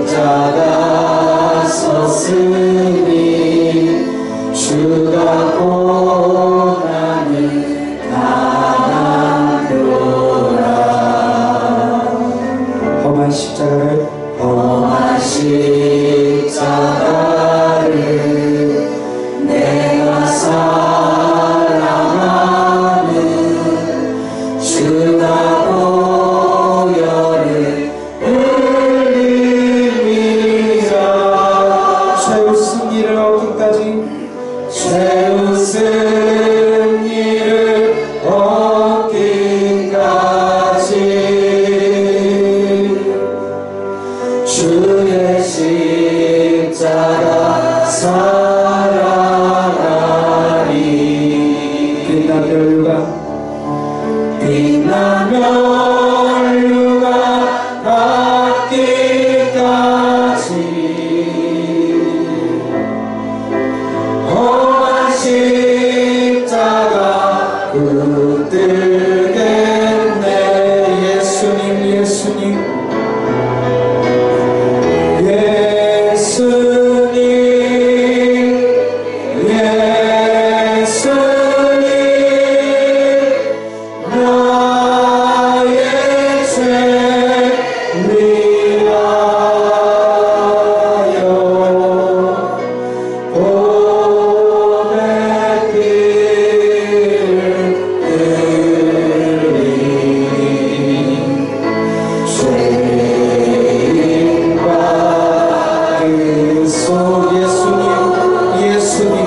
십자가 섰으니 주가 고난을 당하노라. 험한 십자가를 내가 사랑하는 주가 보혈을 흘리리라. 최후 승리를 얻기까지 최후 승리를 얻기까지 주의 십자가 사랑하리. 빛난 멸류가 닿기까지 험한 십자가 붙들겠네. 예수님 나의 죄 위하여 보내 길을 죄인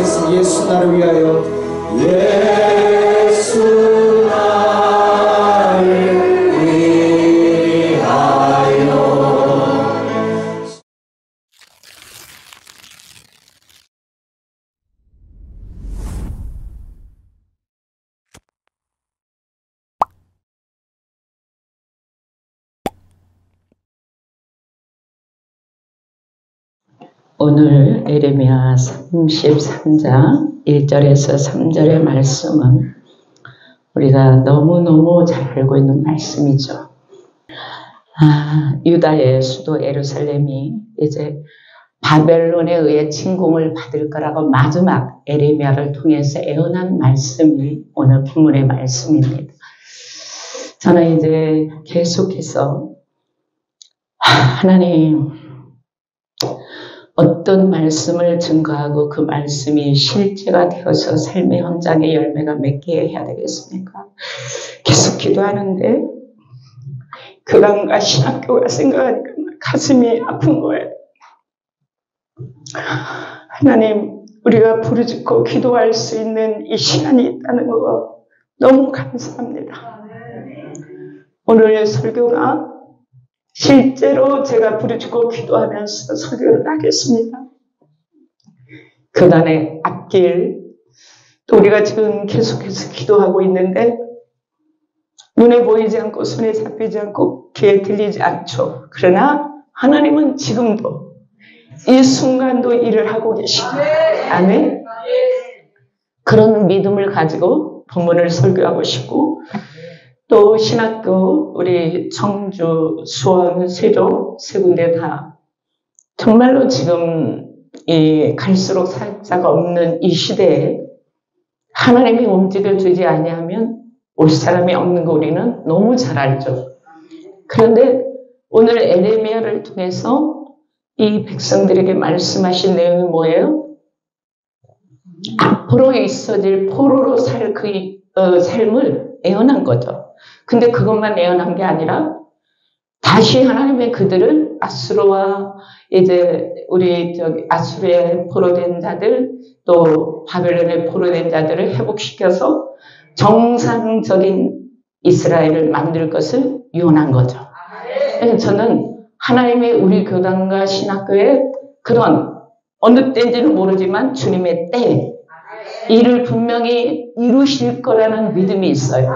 받으소. 예수 나를 위하여 예수 나를 위하여. 오늘 예레미야 33장 1절에서 3절의 말씀은 우리가 너무너무 잘 알고 있는 말씀이죠. 유다의 수도 예루살렘이 이제 바벨론에 의해 침공을 받을 거라고 마지막 예레미야를 통해서 예언한 말씀이 오늘 본문의 말씀입니다. 저는 이제 계속해서 하나님 어떤 말씀을 증거하고 그 말씀이 실제가 되어서 삶의 현장의 열매가 맺게 해야 되겠습니까? 계속 기도하는데 교단과 신학교가 생각하니까 가슴이 아픈 거예요. 하나님, 우리가 부르짖고 기도할 수 있는 이 시간이 있다는 거 너무 감사합니다. 오늘 설교가 실제로 제가 부르짖고 기도하면서 설교를 하겠습니다. 교단의 앞길, 또 우리가 지금 계속해서 기도하고 있는데 눈에 보이지 않고 손에 잡히지 않고 귀에 들리지 않죠. 그러나 하나님은 지금도 이 순간도 일을 하고 계십니다. 아멘. 그런 믿음을 가지고 본문을 설교하고 싶고 또 신학교 우리 청주, 수원, 세종 세 군데 다 정말로 지금 이 갈수록 사역자가 없는 이 시대에 하나님이 움직여주지 아니하면 올 사람이 없는 거 우리는 너무 잘 알죠. 그런데 오늘 예레미야를 통해서 이 백성들에게 말씀하신 내용이 뭐예요? 앞으로 있어질 포로로 살 그 삶을 예언한 거죠. 근데 그것만 예언한 게 아니라 다시 하나님의 그들을 아수르와 이제 우리 아수르에 포로된 자들 또 바벨론에 포로된 자들을 회복시켜서 정상적인 이스라엘을 만들 것을 유언한 거죠. 그래서 저는 하나님의 우리 교단과 신학교에 그런 어느 때인지는 모르지만 주님의 때 이를 분명히 이루실 거라는 믿음이 있어요.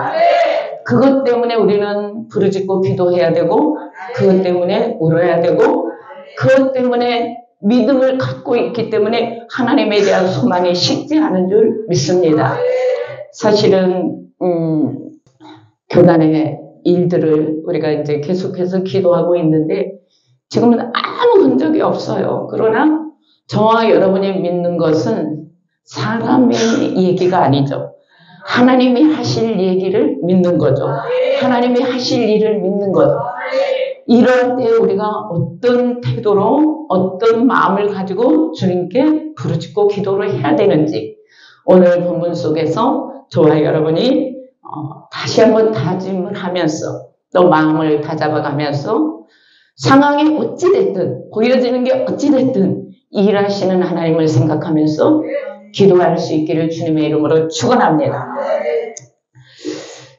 그것 때문에 우리는 부르짖고 기도해야 되고 그것 때문에 울어야 되고 그것 때문에 믿음을 갖고 있기 때문에 하나님에 대한 소망이 식지 않은 줄 믿습니다. 사실은 교단의 일들을 우리가 이제 계속해서 기도하고 있는데 지금은 아무 흔적이 없어요. 그러나 저와 여러분이 믿는 것은 사람의 얘기가 아니죠. 하나님이 하실 얘기를 믿는 거죠. 하나님이 하실 일을 믿는 거죠. 이럴 때 우리가 어떤 태도로 어떤 마음을 가지고 주님께 부르짖고 기도를 해야 되는지 오늘 본문 속에서 저와 여러분이 다시 한번 다짐을 하면서 또 마음을 다잡아가면서 상황이 어찌됐든 보여지는 게 어찌됐든 일하시는 하나님을 생각하면서 기도할 수 있기를 주님의 이름으로 축원합니다.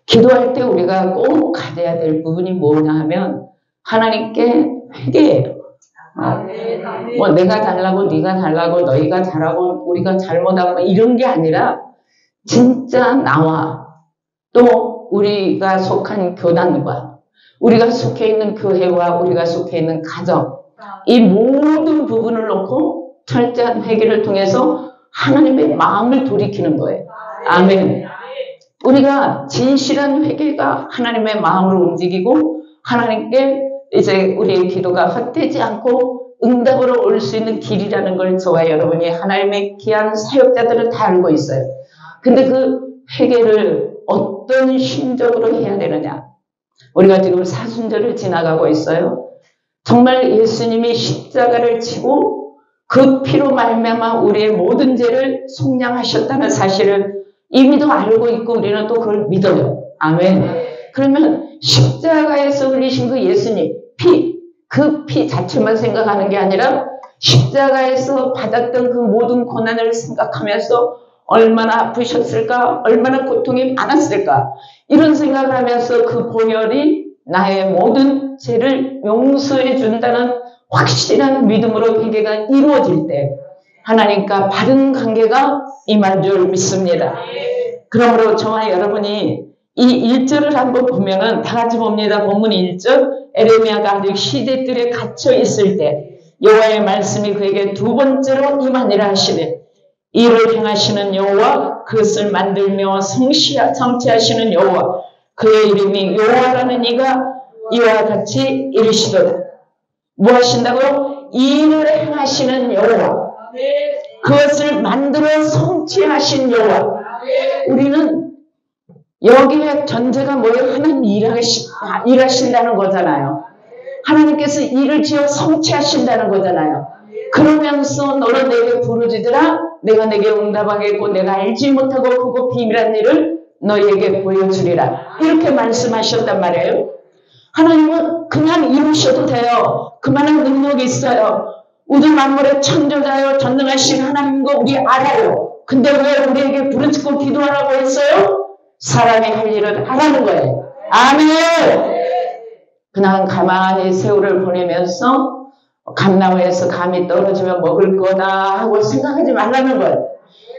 기도할 때 우리가 꼭 가져야 될 부분이 뭐냐 하면 하나님께 회개해요. 뭐 내가 잘나고 네가 잘나고 너희가 잘하고 우리가 잘못하고 이런 게 아니라 진짜 나와 또 우리가 속한 교단과 우리가 속해 있는 교회와 우리가 속해 있는 가정 이 모든 부분을 놓고 철저한 회개를 통해서 하나님의 마음을 돌이키는 거예요. 아멘. 우리가 진실한 회개가 하나님의 마음을 움직이고 하나님께 이제 우리의 기도가 헛되지 않고 응답으로 올 수 있는 길이라는 걸 저와 여러분이 하나님의 귀한 사역자들은 다 알고 있어요. 근데 그 회개를 어떤 심정으로 해야 되느냐. 우리가 지금 사순절을 지나가고 있어요. 정말 예수님이 십자가를 지고 그 피로 말미암아 우리의 모든 죄를 속량하셨다는 사실을 이미도 알고 있고 우리는 또 그걸 믿어요. 아멘. 그러면 십자가에서 흘리신 그 예수님 그 피 자체만 생각하는 게 아니라 십자가에서 받았던 그 모든 고난을 생각하면서 얼마나 아프셨을까, 얼마나 고통이 많았을까 이런 생각을 하면서 그 보혈이 나의 모든 죄를 용서해 준다는 확실한 믿음으로 회개가 이루어질 때 하나님과 바른 관계가 임할 줄 믿습니다. 그러므로 저와 여러분이 이 1절을 한번 보면은 다 같이 봅니다. 본문 1절 에레미야가 아직 시대들에 갇혀 있을 때 여호와의 말씀이 그에게 두 번째로 임하니라 하시되 이를 행하시는 여호와 그것을 만들며 성취하시는 여호와 그의 이름이 여호와라는 이가 이와 같이 이르시도다. 뭐 하신다고요? 이를 행하시는 여호와 그것을 만들어 성취하신 여호와. 우리는 여기에 전제가 뭐예요? 하나님 일하신다는 거잖아요. 하나님께서 일을 지어 성취하신다는 거잖아요. 그러면서 너는 내게 부르짖으라 내가 내게 응답하겠고 내가 알지 못하고 크고 비밀한 일을 너희에게 보여주리라. 이렇게 말씀하셨단 말이에요. 하나님은 그냥 이루셔도 돼요. 그만한 능력이 있어요. 우주 만물의 창조자요 전능하신 하나님인 거 우리 알아요. 근데 왜 우리에게 부르짖고 기도하라고 했어요? 사람이 할 일은 하라는 거예요. 아멘. 그냥 가만히 세월을 보내면서 감나무에서 감이 떨어지면 먹을 거다 하고 생각하지 말라는 거예요.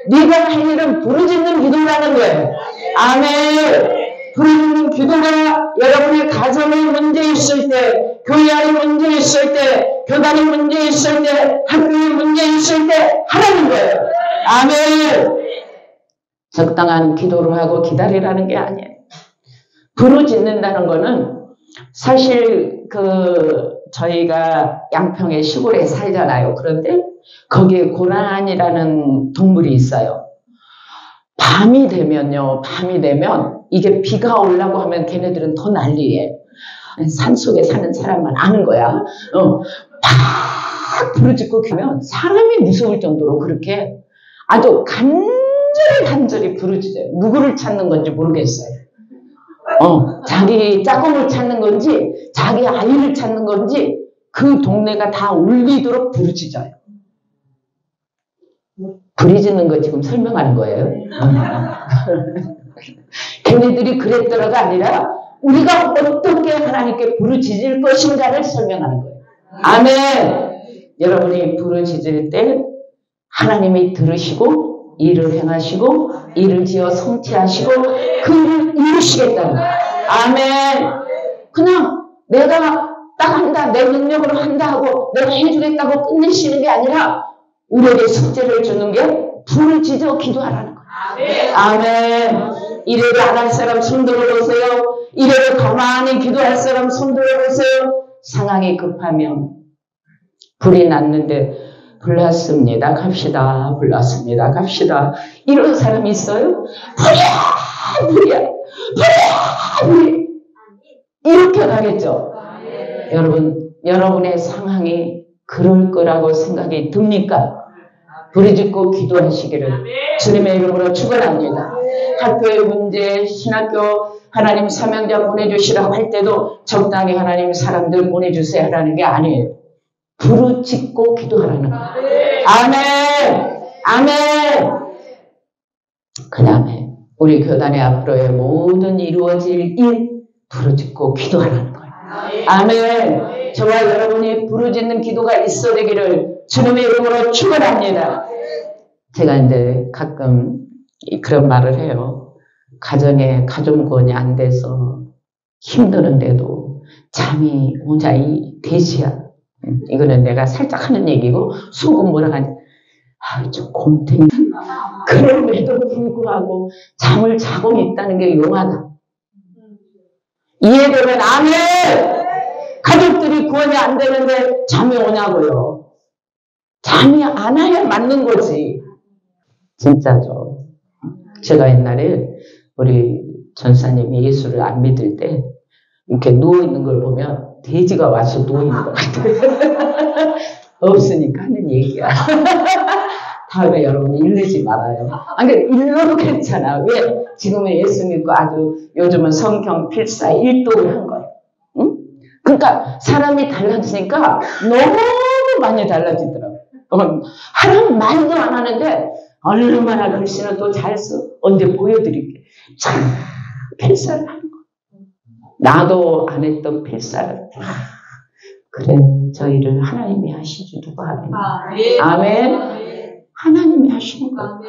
네가 할 일은 부르짖는 기도라는 거예요. 아멘. 부르짖는 기도가 여러분의 가정에 문제 있을 때, 교회 안에 문제 있을 때, 교단에 문제 있을 때, 학교에 문제 있을 때 하라는 거예요. 아멘. 적당한 기도를 하고 기다리라는 게 아니에요. 부르짖는다는 거는 사실 저희가 양평의 시골에 살잖아요. 그런데 거기에 고란이라는 동물이 있어요. 밤이 되면 이게 비가 오려고 하면 걔네들은 더 난리예요. 산속에 사는 사람만 아는 거야. 막 부르짖고 그러면 사람이 무서울 정도로 그렇게 아주 간절히 부르짖어요. 누구를 찾는 건지 모르겠어요. 자기 짝꿍을 찾는 건지 자기 아이를 찾는 건지 그 동네가 다 울리도록 부르짖어요. 부르짖는 거 지금 설명하는 거예요. 걔네들이 그랬더라가 아니라 우리가 어떻게 하나님께 부르짖을 것인가를 설명하는 거예요. 아멘. 여러분이 부르짖을 때 하나님이 들으시고 일을 행하시고 일을 지어 성취하시고 그 일을 이루시겠다는 거예요. 아멘. 그냥 내가 딱 한다, 내 능력으로 한다 하고 내가 해주겠다고 끝내시는 게 아니라 우리에게 숙제를 주는 게 부르짖어 기도하라는 거예요. 아멘. 이래를 안 할 사람 손 들어보세요. 이래를 가만히 기도할 사람 손 들어보세요. 상황이 급하면 불이 났는데 불났습니다. 갑시다. 불났습니다. 갑시다. 이런 사람이 있어요? 불이야! 불이야! 불이야! 불이! 이렇게 가겠죠? 여러분, 여러분의 상황이 그럴 거라고 생각이 듭니까? 부르짖고 기도하시기를 주님의 이름으로 축원합니다. 학교의 문제, 신학교 하나님 사명자 보내주시라고 할 때도 적당히 하나님 사람들 보내주세요 하라는 게 아니에요. 부르짖고 기도하라는 거예요. 아멘! 아멘! 그 다음에 우리 교단의 앞으로의 모든 이루어질 일 부르짖고 기도하라는 거예요. 아멘! 저와 여러분이 부르짖는 기도가 있어 되기를 주님의 이름으로 축원합니다. 제가 이제 가끔 그런 말을 해요. 가정에 가정 구원이 안 돼서 힘드는데도 잠이 오자이 돼지야. 이거는 내가 살짝 하는 얘기고 속은 뭐라 하니 저 곰탱이 그럼에도 불구하고 잠을 자고 있다는 게 용하다. 이해되면 아멘. 가족들이 구원이 안 되는데 잠이 오냐고요. 잠이 안 와야 맞는 거지. 진짜죠. 제가 옛날에 우리 전사님이 예수를 안 믿을 때 이렇게 누워있는 걸 보면 돼지가 와서 누워있는 것 같아요. 없으니까 하는 얘기야. 다음에 여러분이 일르지 말아요. 아니, 일러도 괜찮아. 왜? 지금은 예수 믿고 아주 요즘은 성경 필사 1독을 한 거예요. 응? 그러니까 사람이 달라지니까 너무 많이 달라지더라고요. 하나님 말도 안 하는데 얼마나 글씨는 또 잘 써. 언제 보여드릴게. 참 필사를 하는 거. 나도 안 했던 필사를. 그래, 저 일을 하나님이 하시지 누가 하겠나. 아멘. 하나님이 하시는 거.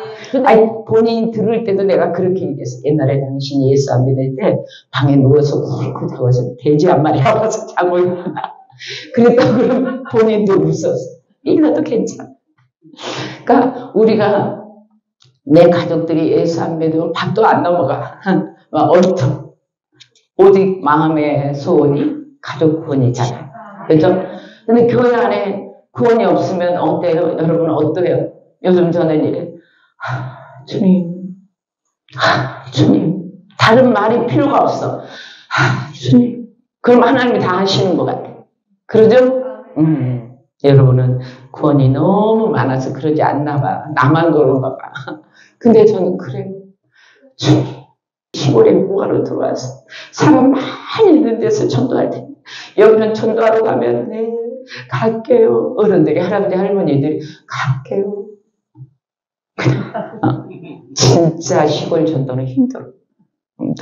아니, 본인이 들을 때도 내가 그렇게 얘기했어. 옛날에 당신이 예수 안 믿을 때 방에 누워서 쿵쿵 자고 있어. 돼지 한 마리 와서 자고 있구나. 그랬다고 그러면 본인도 웃었어. 일러도 괜찮아. 그러니까 우리가 내 가족들이 예수 안 믿으면 밥도 안 넘어가. 얼통. 오직 마음의 소원이 가족 구원이잖아요. 그죠? 근데 교회 안에 구원이 없으면 어때요? 여러분 어때요? 요즘 저는 이래. 주님. 주님. 다른 말이 필요가 없어. 주님. 그럼 하나님이 다 하시는 것 같아. 그러죠? 여러분은 구원이 너무 많아서 그러지 않나 봐. 나만 그런가 봐. 근데 저는 그래요. 주님. 시골에 뭐하러 들어와서 사람 많이 있는 데서 전도할 텐데 여기는 전도하러 가면 네 갈게요. 어른들이 할아버지 할머니들이 갈게요. 진짜 시골 전도는 힘들어.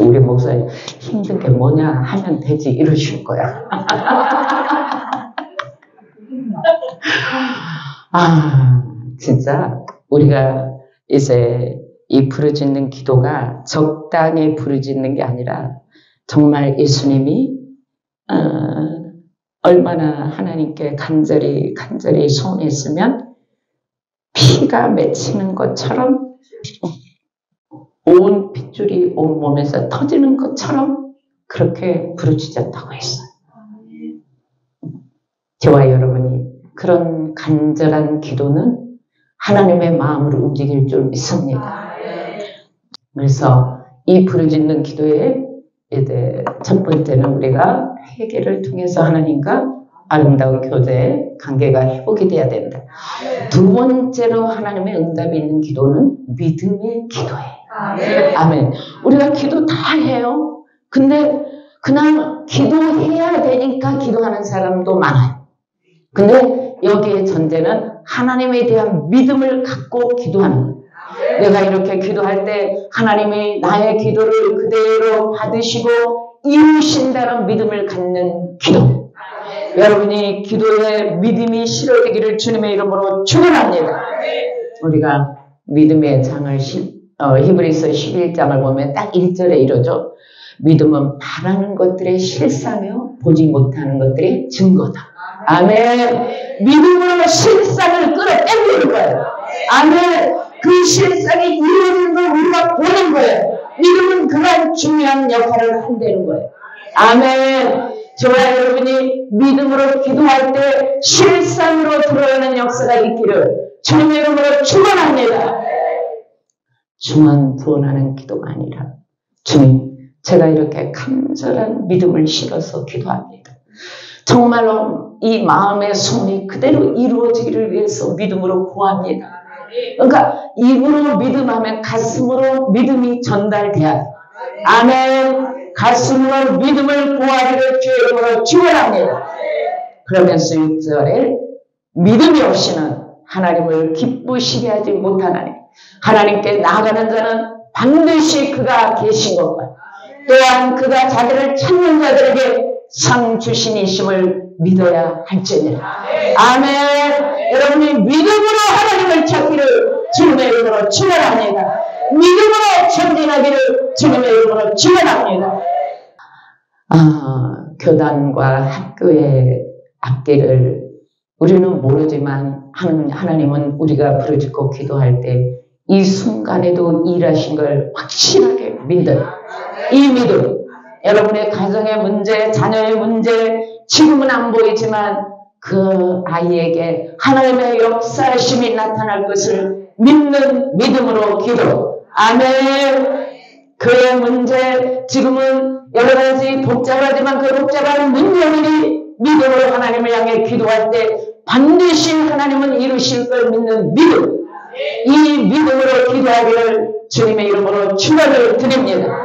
우리 목사님 힘든 게 뭐냐 하면 되지 이러실 거야. 진짜 우리가 이제 이 부르짖는 기도가 적당히 부르짖는 게 아니라 정말 예수님이 얼마나 하나님께 간절히 소원했으면 피가 맺히는 것처럼 온 핏줄이 온 몸에서 터지는 것처럼 그렇게 부르짖었다고 했어요. 저와 여러분이 그런 간절한 기도는 하나님의 마음으로 움직일 줄 믿습니다. 그래서 이 부르짖는 기도에 이제 첫 번째는 우리가 회개를 통해서 하나님과 아름다운 교제, 관계가 회복이 돼야 된다. 두 번째로 하나님의 응답이 있는 기도는 믿음의 기도예요. 아멘. 우리가 기도 다 해요. 근데 그냥 기도해야 되니까 기도하는 사람도 많아요. 근데 여기에 전제는 하나님에 대한 믿음을 갖고 기도하는 거예요. 내가 이렇게 기도할 때 하나님이 나의 기도를 그대로 받으시고 이루신다는 믿음을 갖는 기도. 여러분이 기도에 믿음이 실어지기를 주님의 이름으로 축원합니다. 우리가 믿음의 장을 히브리서 11장을 보면 딱 1절에 이러죠. 믿음은 바라는 것들의 실상이요 보지 못하는 것들의 증거다. 아멘. 믿음으로 실상을 끌어당기는 거예요. 아멘. 그 실상이 이루어진 걸 우리가 보는 거예요. 믿음은 그런 중요한 역할을 한다는 거예요. 아멘. 저와 여러분이 믿음으로 기도할 때 실상으로 드러나는 역사가 있기를 주님의 이름으로 축원합니다. 중언부언하는 기도가 아니라 주님, 제가 이렇게 간절한 믿음을 실어서 기도합니다. 정말로 이 마음의 소원이 그대로 이루어지기를 위해서 믿음으로 구합니다. 그러니까 입으로 믿음하면 가슴으로 믿음이 전달돼야 돼요. 아멘. 가슴으로 믿음을 구하기를 주의 이름으로 축원합니다. 그러면서 6절에 믿음이 없이는 하나님을 기쁘시게 하지 못하나니 하나님께 나아가는 자는 반드시 그가 계신 것과 또한 그가 자기를 찾는 자들에게 상 주신이심을 믿어야 할지니라. 아멘. 여러분이 믿음으로 하나님을 찾기를 주님의 이름으로 축원합니다. 믿음으로 전진하기를 주님의 이름으로 축원합니다. 교단과 학교의 앞길을 우리는 모르지만 하나님은 우리가 부르짖고 기도할 때 이 순간에도 일하신 걸 확실하게 믿어요. 이 믿음, 여러분의 가정의 문제, 자녀의 문제, 지금은 안 보이지만 그 아이에게 하나님의 역사심이 나타날 것을 믿는 믿음으로 기도. 아멘. 그의 문제, 지금은 여러 가지 복잡하지만 그 복잡한 문제들이 믿음으로 하나님을 향해 기도할 때 반드시 하나님은 이루실 걸 믿는 믿음. 이 믿음으로 기도하기를 주님의 이름으로 축원을 드립니다.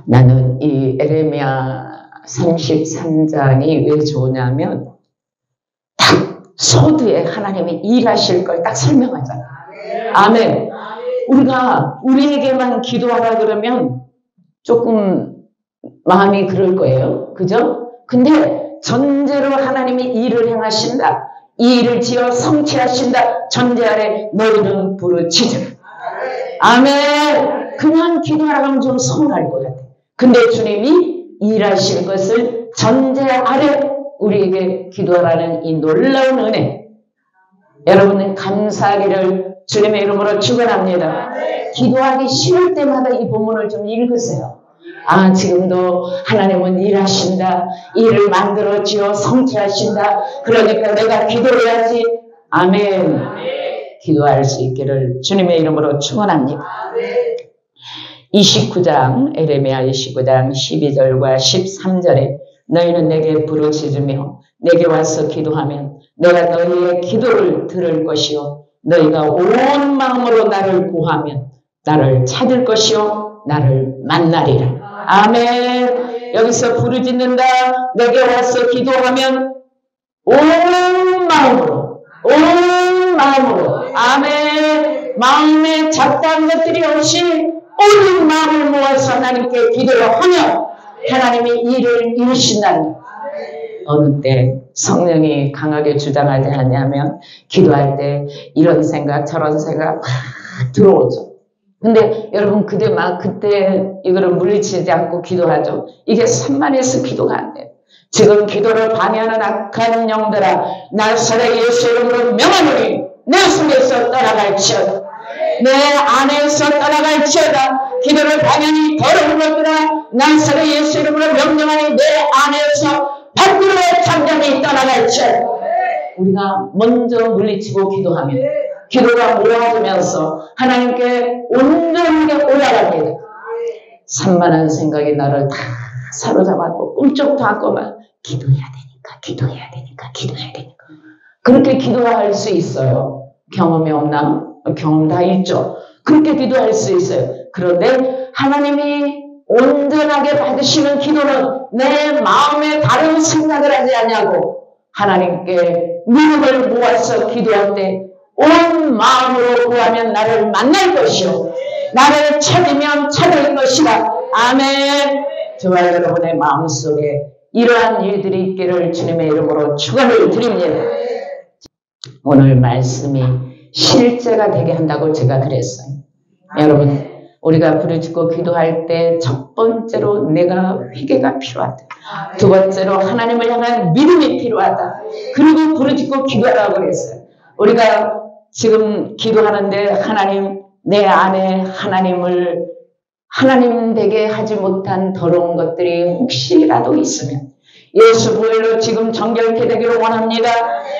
나는 이 에레미야 33장이 왜 좋으냐면 딱 소드에 하나님이 일하실 걸 딱 설명하잖아. 아멘. 우리에게만 기도하라 그러면 조금 마음이 그럴 거예요. 그죠? 근데 전제로 하나님이 일을 행하신다. 이 일을 지어 성취하신다. 전제 아래 너희는 부르짖으라. 아멘. 그냥 기도하라 하면 좀 서운할 것 같아. 근데 주님이 일하실 것을 전제 아래 우리에게 기도하라는 이 놀라운 은혜. 여러분은 감사하기를 주님의 이름으로 축원합니다. 기도하기 싫을 때마다 이 본문을 좀 읽으세요. 지금도 하나님은 일하신다. 일을 만들어 지어 성취하신다. 그러니까 내가 기도해야지. 아멘. 기도할 수 있기를 주님의 이름으로 축원합니다. 29장 에레미야 29장 12절과 13절에 너희는 내게 부르짖으며 내게 와서 기도하면 내가 너희의 기도를 들을 것이요 너희가 온 마음으로 나를 구하면 나를 찾을 것이요 나를 만나리라. 아멘. 여기서 부르짖는다. 내게 와서 기도하면 온 마음으로 아멘. 마음에 잡다한 것들이 없이 온 마음을 모아서 하나님께 기도를 하며 하나님이 일을 이루신다는 어느 때 성령이 강하게 주장하지 않냐면 기도할 때 이런 생각 저런 생각 막 들어오죠. 근데 여러분 그때 이거를 물리치지 않고 기도하죠. 이게 산만해서 기도가 안 돼요. 지금 기도를 방해하는 악한 영들아 나사렛 예수 이름으로 명하노니 내 속에서 떠나갈지어다. 내 안에서 떠나갈지어다. 기도를 방해하니 더러운 것들아 나사렛 예수 이름으로 명령하니 내 안에서 밖으로 잠잠히 떠나갈지어다. 우리가 먼저 물리치고 기도하면 기도가 모아지면서 하나님께 온전하게 올라갑니다. 산만한 생각이 나를 다 사로잡았고 꿈쩍도 않고만 기도해야 되니까 그렇게 기도할 수 있어요. 경험이 없나? 경험 다 있죠. 그렇게 기도할 수 있어요. 그런데 하나님이 온전하게 받으시는 기도는 내 마음에 다른 생각을 하지 않냐고 하나님께 믿음을 모아서 기도할 때 온 마음으로 구하면 나를 만날 것이요 나를 찾으면 찾을 것이다. 아멘. 저와 여러분의 마음속에 이러한 일들이 있기를 주님의 이름으로 축원을 드립니다. 오늘 말씀이 실제가 되게 한다고 제가 그랬어요. 여러분, 우리가 부르짖고 기도할 때 첫 번째로 내가 회개가 필요하다. 두 번째로 하나님을 향한 믿음이 필요하다. 그리고 부르짖고 기도하라고 그랬어요. 우리가 지금 기도하는데 하나님, 내 안에 하나님 되게 하지 못한 더러운 것들이 혹시라도 있으면 예수 부활로 지금 정결케 되기를 원합니다.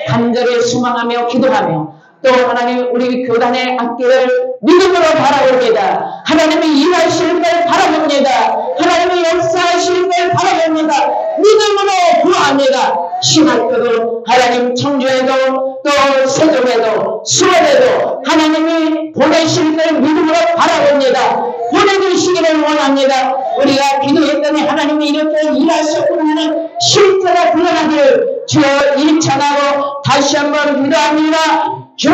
간절히 소망하며 기도하며 또 하나님 우리 교단의 앞길을 믿음으로 바라봅니다. 하나님이 일하실 걸 바라봅니다. 하나님이 역사하실 걸 바라봅니다. 믿음으로 구합니다. 신학교도 하나님 청주에도 또 세종에도 수원에도 하나님이 보내실 걸 믿음으로 바라봅니다. 보내주시기를 원합니다. 우리가 기도했더니 하나님이 이렇게 일하셨구나 실제가 드러나기를 주여 일찬하고 다시 한번 기도합니다. 주